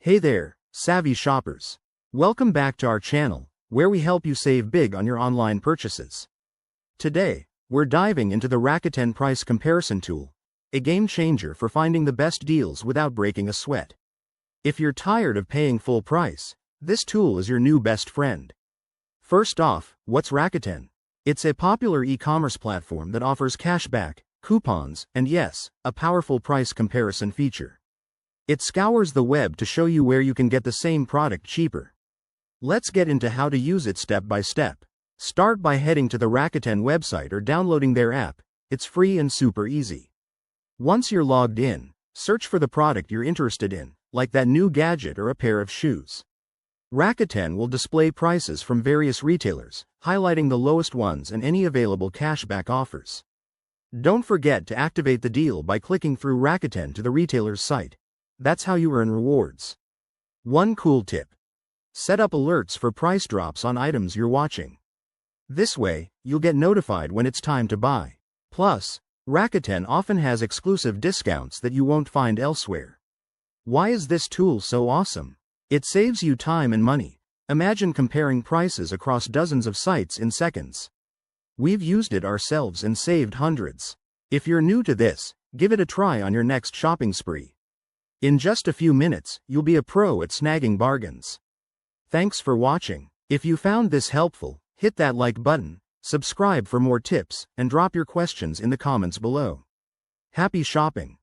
Hey there, savvy shoppers. Welcome back to our channel, where we help you save big on your online purchases. Today, we're diving into the Rakuten price comparison tool, a game changer for finding the best deals without breaking a sweat. If you're tired of paying full price, this tool is your new best friend. First off, what's Rakuten? It's a popular e-commerce platform that offers cashback, coupons, and yes, a powerful price comparison feature. It scours the web to show you where you can get the same product cheaper. Let's get into how to use it step by step. Start by heading to the Rakuten website or downloading their app. It's free and super easy. Once you're logged in, search for the product you're interested in, like that new gadget or a pair of shoes. Rakuten will display prices from various retailers, highlighting the lowest ones and any available cashback offers. Don't forget to activate the deal by clicking through Rakuten to the retailer's site. That's how you earn rewards. One cool tip: set up alerts for price drops on items you're watching. This way, you'll get notified when it's time to buy. Plus, Rakuten often has exclusive discounts that you won't find elsewhere. Why is this tool so awesome? It saves you time and money. Imagine comparing prices across dozens of sites in seconds. We've used it ourselves and saved hundreds. If you're new to this, give it a try on your next shopping spree. In just a few minutes, you'll be a pro at snagging bargains. Thanks for watching. If you found this helpful, hit that like button, subscribe for more tips, and drop your questions in the comments below. Happy shopping!